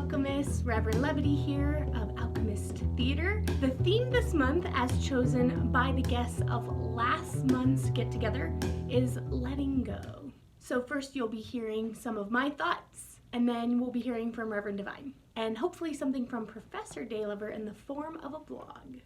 Alchemists, Reverend Levity here of Alchemist Theatre. The theme this month, as chosen by the guests of last month's get-together, is letting go. So first you'll be hearing some of my thoughts, and then we'll be hearing from Reverend Divine, and hopefully something from Professor Daylover in the form of a vlog.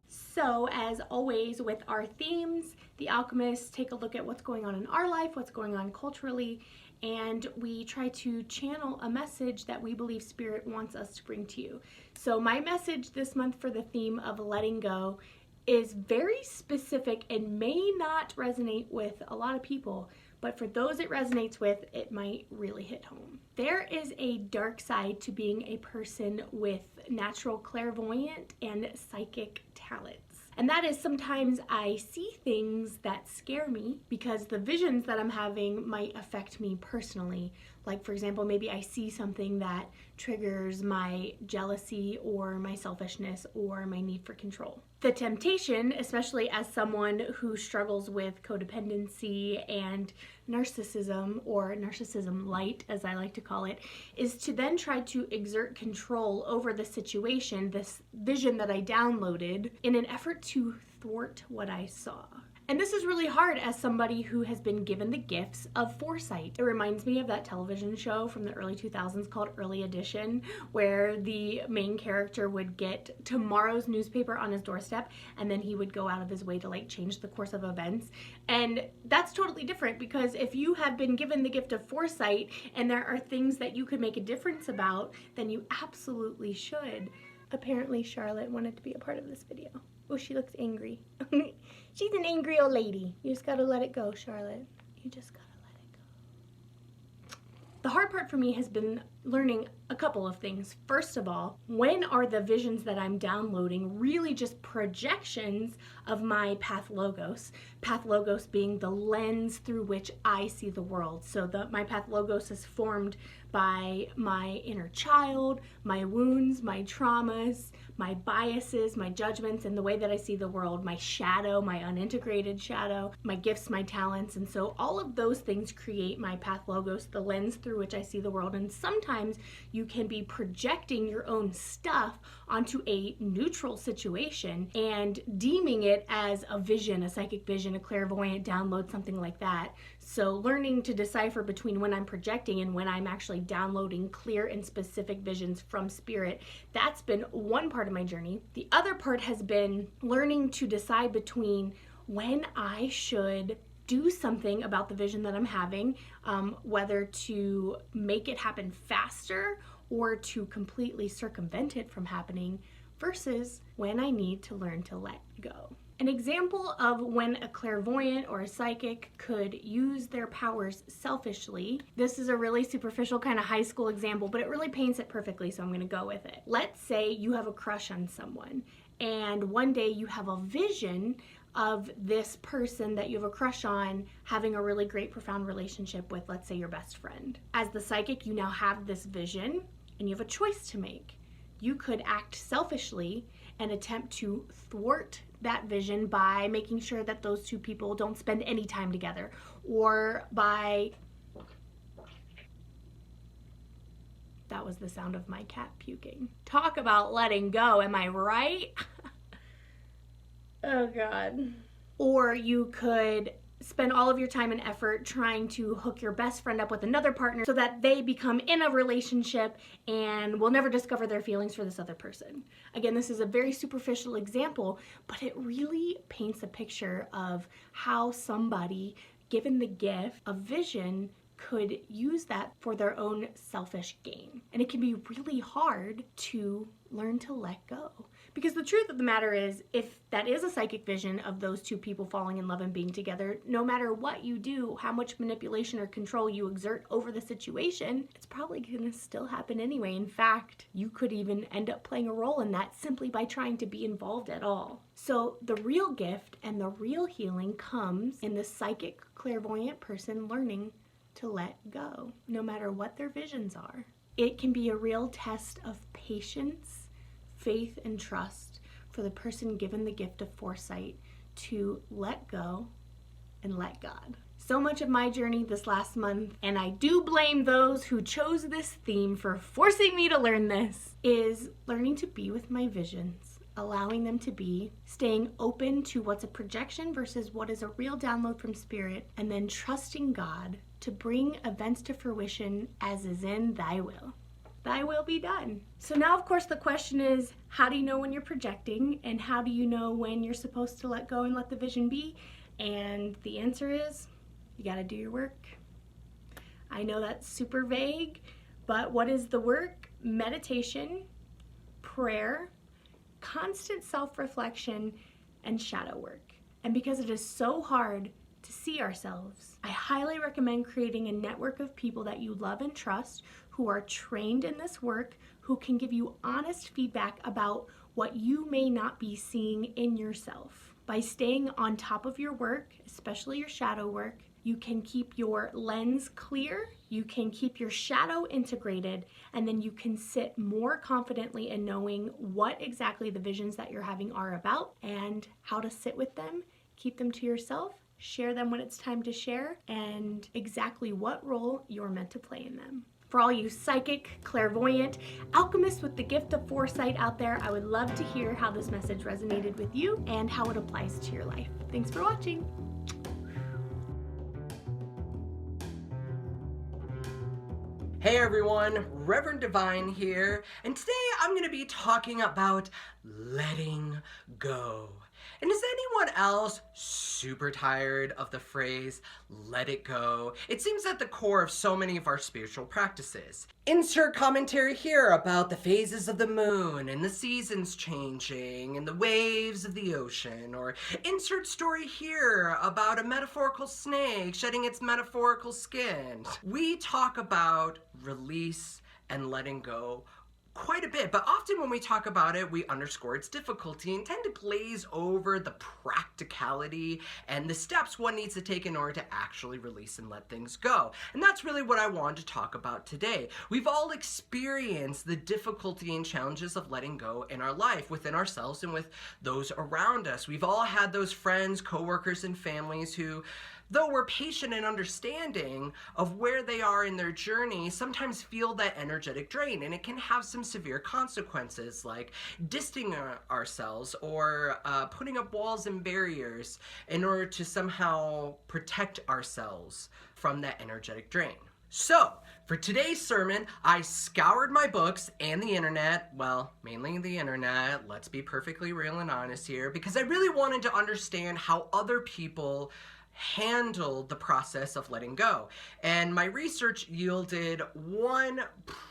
So, as always with our themes, the alchemists take a look at what's going on in our life, what's going on culturally, and we try to channel a message that we believe Spirit wants us to bring to you. So my message this month for the theme of letting go is very specific and may not resonate with a lot of people, but for those it resonates with, it might really hit home. There is a dark side to being a person with natural clairvoyant and psychic talents. And that is sometimes I see things that scare me because the visions that I'm having might affect me personally. Like, for example, maybe I see something that triggers my jealousy or my selfishness or my need for control. The temptation, especially as someone who struggles with codependency and narcissism, or narcissism light as I like to call it, is to then try to exert control over the situation, this vision that I downloaded, in an effort to thwart what I saw. And this is really hard as somebody who has been given the gifts of foresight. It reminds me of that television show from the early 2000s called Early Edition, where the main character would get tomorrow's newspaper on his doorstep, and then he would go out of his way to change the course of events. And that's totally different, because if you have been given the gift of foresight and there are things that you could make a difference about, then you absolutely should. Apparently Charlotte wanted to be a part of this video. Oh, she looks angry. She's an angry old lady. You just gotta let it go, Charlotte. You just gotta let it go. The hard part for me has been learning a couple of things. First of all, when are the visions that I'm downloading really just projections of my path logos? Path logos being the lens through which I see the world. So my path logos is formed by my inner child, my wounds, my traumas, my biases, my judgments, and the way that I see the world, my shadow, my unintegrated shadow, my gifts, my talents. And so all of those things create my path logos, the lens through which I see the world. And sometimes you can be projecting your own stuff onto a neutral situation and deeming it as a vision, a psychic vision, a clairvoyant download, something like that. So learning to decipher between when I'm projecting and when I'm actually downloading clear and specific visions from Spirit, that's been one part of my journey. The other part has been learning to decide between when I should do something about the vision that I'm having, whether to make it happen faster or to completely circumvent it from happening, versus when I need to learn to let go. An example of when a clairvoyant or a psychic could use their powers selfishly, this is a really superficial kind of high school example, but it really paints it perfectly, so I'm going to go with it. Let's say you have a crush on someone, and one day you have a vision of this person that you have a crush on having a really great, profound relationship with, let's say, your best friend. As the psychic, you now have this vision, and you have a choice to make. You could act selfishly and attempt to thwart that vision by making sure that those two people don't spend any time together, or by... That was the sound of my cat puking. Talk about letting go, am I right? Oh God. Or you could spend all of your time and effort trying to hook your best friend up with another partner so that they become in a relationship and will never discover their feelings for this other person. Again, this is a very superficial example, but it really paints a picture of how somebody, given the gift of vision, could use that for their own selfish gain. And it can be really hard to learn to let go. Because the truth of the matter is, if that is a psychic vision of those two people falling in love and being together, no matter what you do, how much manipulation or control you exert over the situation, it's probably gonna still happen anyway. In fact, you could even end up playing a role in that simply by trying to be involved at all. So the real gift and the real healing comes in the psychic clairvoyant person learning to let go, no matter what their visions are. It can be a real test of patience, faith, and trust for the person given the gift of foresight to let go and let God. So much of my journey this last month, and I do blame those who chose this theme for forcing me to learn this, is learning to be with my visions, allowing them to be, staying open to what's a projection versus what is a real download from spirit, and then trusting God to bring events to fruition as is in thy will. Thy will be done. So now, of course, the question is, how do you know when you're projecting, and how do you know when you're supposed to let go and let the vision be? And the answer is, you gotta do your work. I know that's super vague, but what is the work? Meditation, prayer, constant self-reflection, and shadow work. And because it is so hard to see ourselves, I highly recommend creating a network of people that you love and trust, who are trained in this work, who can give you honest feedback about what you may not be seeing in yourself. By staying on top of your work, especially your shadow work, you can keep your lens clear, you can keep your shadow integrated, and then you can sit more confidently in knowing what exactly the visions that you're having are about and how to sit with them, keep them to yourself, share them when it's time to share, and exactly what role you're meant to play in them. For all you psychic, clairvoyant, alchemists with the gift of foresight out there, I would love to hear how this message resonated with you and how it applies to your life. Thanks for watching. Hey everyone, Reverend Divine here, and today I'm going to be talking about letting go. And is anyone else super tired of the phrase, let it go? It seems at the core of so many of our spiritual practices. Insert commentary here about the phases of the moon and the seasons changing and the waves of the ocean, or insert story here about a metaphorical snake shedding its metaphorical skin. We talk about release and letting go quite a bit, but often when we talk about it, we underscore its difficulty and tend to glaze over the practicality and the steps one needs to take in order to actually release and let things go. And that's really what I want to talk about today. We've all experienced the difficulty and challenges of letting go in our life, within ourselves and with those around us. We've all had those friends, coworkers, and families who, though we're patient and understanding of where they are in their journey, sometimes feel that energetic drain, and it can have some severe consequences like distancing ourselves or putting up walls and barriers in order to somehow protect ourselves from that energetic drain. So, for today's sermon, I scoured my books and the internet, well, mainly the internet, let's be perfectly real and honest here, because I really wanted to understand how other people handled the process of letting go. And my research yielded one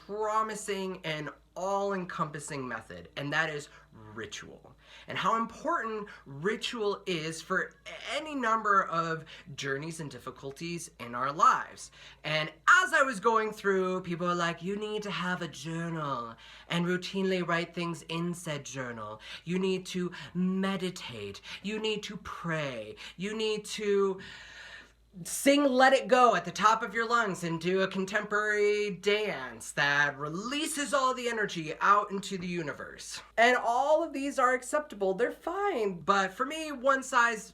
promising and all-encompassing method, and that is ritual. And how important ritual is for any number of journeys and difficulties in our lives. And as I was going through, people were like, you need to have a journal and routinely write things in said journal. You need to meditate. You need to pray. You need to sing Let It Go at the top of your lungs and do a contemporary dance that releases all the energy out into the universe. And all of these are acceptable, they're fine, but for me, one size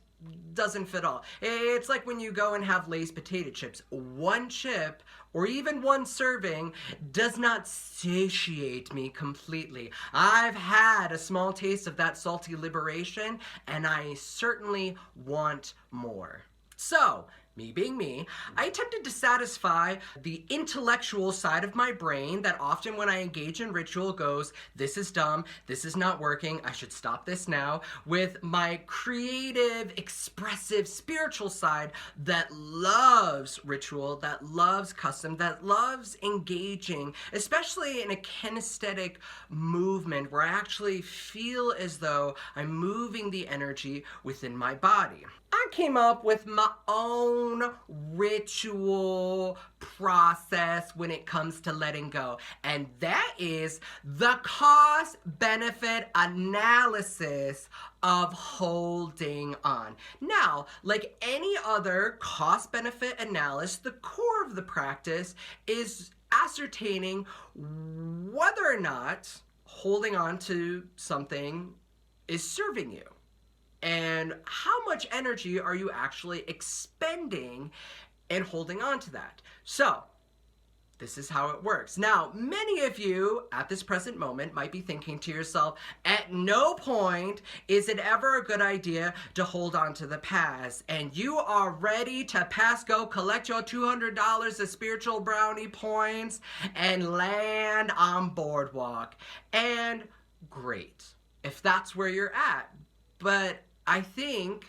doesn't fit all. It's like when you go and have Lay's potato chips. One chip, or even one serving, does not satiate me completely. I've had a small taste of that salty liberation, and I certainly want more. So, me being me, I attempted to satisfy the intellectual side of my brain that often when I engage in ritual goes, this is dumb, this is not working, I should stop this now, with my creative, expressive, spiritual side that loves ritual, that loves custom, that loves engaging, especially in a kinesthetic movement where I actually feel as though I'm moving the energy within my body. I came up with my own ritual process when it comes to letting go, and that is the cost-benefit analysis of holding on. Now, like any other cost-benefit analysis, the core of the practice is ascertaining whether or not holding on to something is serving you. and how much energy are you actually expending and holding on to that. So this is how it works. Now, many of you at this present moment might be thinking to yourself, at no point is it ever a good idea to hold on to the past. And you are ready to pass go, collect your $200 of spiritual brownie points, and land on Boardwalk. And great, if that's where you're at. But I think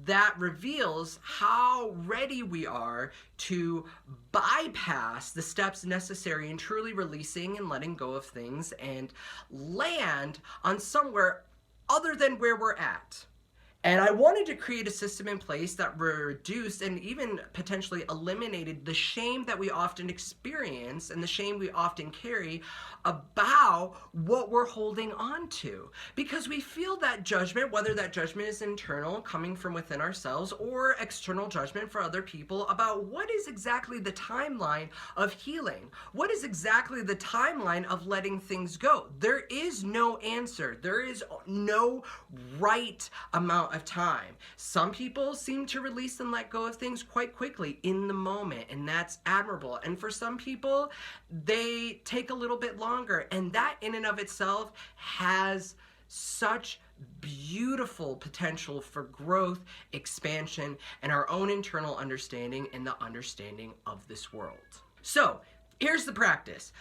that reveals how ready we are to bypass the steps necessary in truly releasing and letting go of things and land on somewhere other than where we're at. And I wanted to create a system in place that reduced and even potentially eliminated the shame that we often experience and the shame we often carry about what we're holding on to. Because we feel that judgment, whether that judgment is internal, coming from within ourselves, or external judgment for other people about what is exactly the timeline of healing. What is exactly the timeline of letting things go? There is no answer. There is no right amount of time. Some people seem to release and let go of things quite quickly in the moment, and that's admirable. And for some people, they take a little bit longer, and that in and of itself has such beautiful potential for growth, expansion, and our own internal understanding and the understanding of this world. So here's the practice.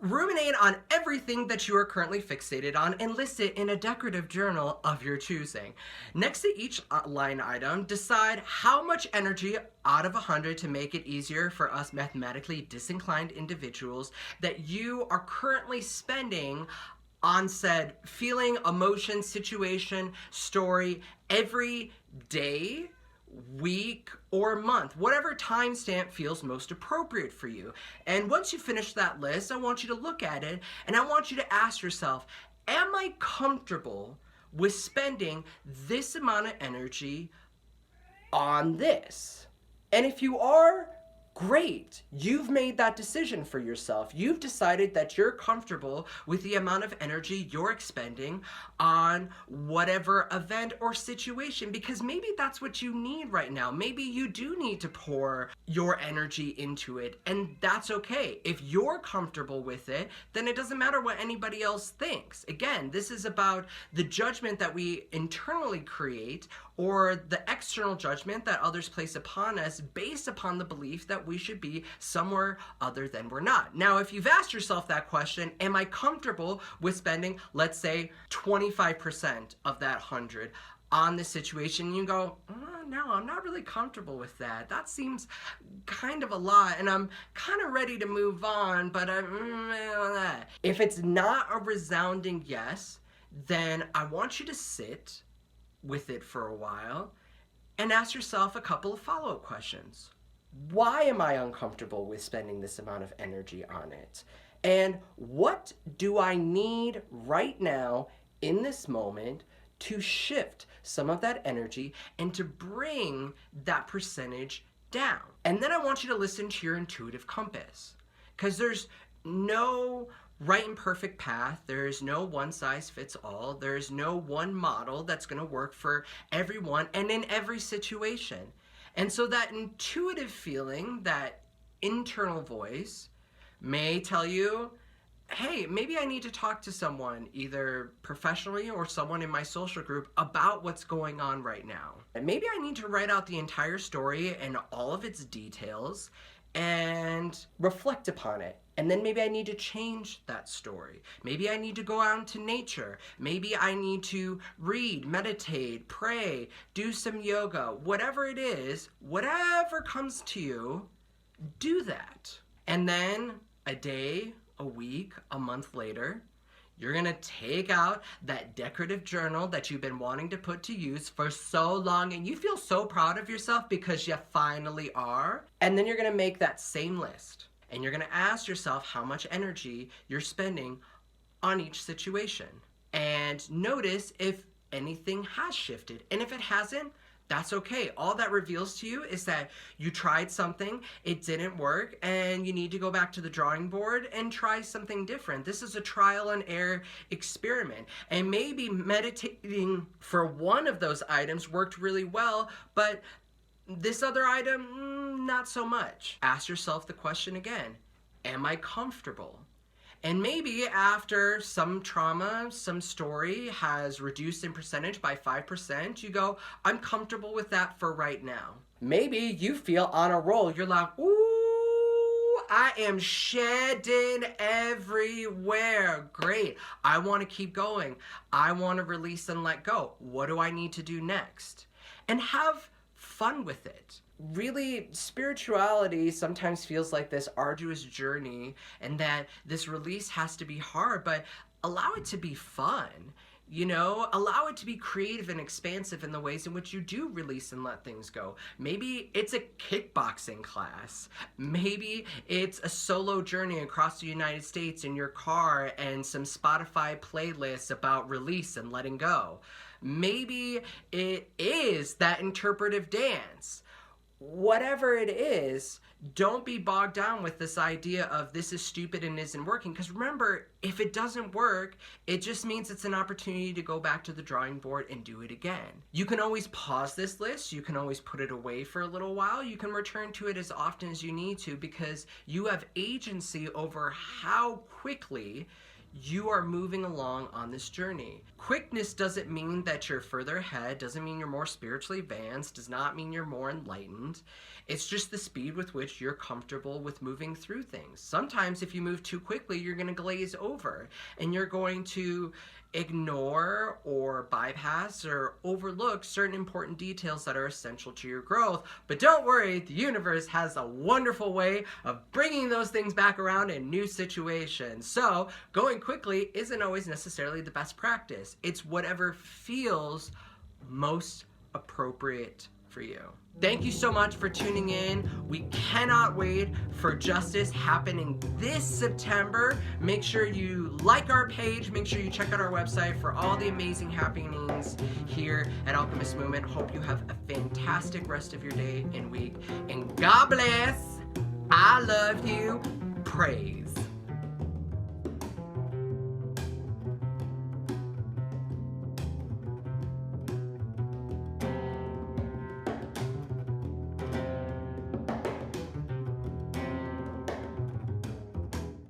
Ruminate on everything that you are currently fixated on and list it in a decorative journal of your choosing. Next to each line item, decide how much energy out of 100 to make it easier for us mathematically disinclined individuals that you are currently spending on said feeling, emotion, situation, story every day, week, or month, whatever timestamp feels most appropriate for you. And once you finish that list, I want you to look at it and I want you to ask yourself, am I comfortable with spending this amount of energy on this? And if you are, great, you've made that decision for yourself. You've decided that you're comfortable with the amount of energy you're expending on whatever event or situation, because maybe that's what you need right now. Maybe you do need to pour your energy into it, and that's okay. If you're comfortable with it, then it doesn't matter what anybody else thinks. Again, this is about the judgment that we internally create or the external judgment that others place upon us based upon the belief that we should be somewhere other than we're not. Now, if you've asked yourself that question, am I comfortable with spending, let's say, 25% of that 100 on this situation? You go, no, I'm not really comfortable with that. That seems kind of a lot, and I'm kind of ready to move on, but if it's not a resounding yes, then I want you to sit with it for a while and ask yourself a couple of follow-up questions. Why am I uncomfortable with spending this amount of energy on it? And what do I need right now in this moment to shift some of that energy and to bring that percentage down? And then I want you to listen to your intuitive compass, because there's no right and perfect path. There's no one size fits all. There's no one model that's going to work for everyone and in every situation. And so that intuitive feeling, that internal voice may tell you, hey, maybe I need to talk to someone, either professionally or someone in my social group, about what's going on right now. And maybe I need to write out the entire story and all of its details and reflect upon it. And then maybe I need to change that story. Maybe I need to go out into nature. Maybe I need to read, meditate, pray, do some yoga. Whatever it is, whatever comes to you, do that. And then a day, a week, a month later, you're gonna take out that decorative journal that you've been wanting to put to use for so long, and you feel so proud of yourself because you finally are. And then you're gonna make that same list, and you're gonna ask yourself how much energy you're spending on each situation. And notice if anything has shifted. And if it hasn't, That's okay. All that reveals to you is that you tried something, it didn't work, and you need to go back to the drawing board and try something different. This is a trial and error experiment. And maybe meditating for one of those items worked really well, but this other item, not so much. Ask yourself the question again, am I comfortable? And maybe after some trauma, some story has reduced in percentage by 5%, you go, I'm comfortable with that for right now. Maybe you feel on a roll. You're like, ooh, I am shedding everywhere. Great. I want to keep going. I want to release and let go. What do I need to do next? And have fun with it. Really, spirituality sometimes feels like this arduous journey and that this release has to be hard, but allow it to be fun. You know, allow it to be creative and expansive in the ways in which you do release and let things go. Maybe it's a kickboxing class. Maybe it's a solo journey across the United States in your car and some Spotify playlists about release and letting go. Maybe it is that interpretive dance. Whatever it is, don't be bogged down with this idea of this is stupid and isn't working. Because remember, if it doesn't work, it just means it's an opportunity to go back to the drawing board and do it again. You can always pause this list. You can always put it away for a little while. You can return to it as often as you need to because you have agency over how quickly you are moving along on this journey. Quickness doesn't mean that you're further ahead, doesn't mean you're more spiritually advanced, does not mean you're more enlightened. It's just the speed with which you're comfortable with moving through things. Sometimes if you move too quickly, you're going to glaze over and you're going to ignore or bypass or overlook certain important details that are essential to your growth. But don't worry, the universe has a wonderful way of bringing those things back around in new situations. So going quickly isn't always necessarily the best practice. It's whatever feels most appropriate for you. Thank you so much for tuning in. We cannot wait for Justice happening this September. Make sure you like our page. Make sure you check out our website for all the amazing happenings here at Alchemist Movement. Hope you have a fantastic rest of your day and week. And God bless. I love you. Praise.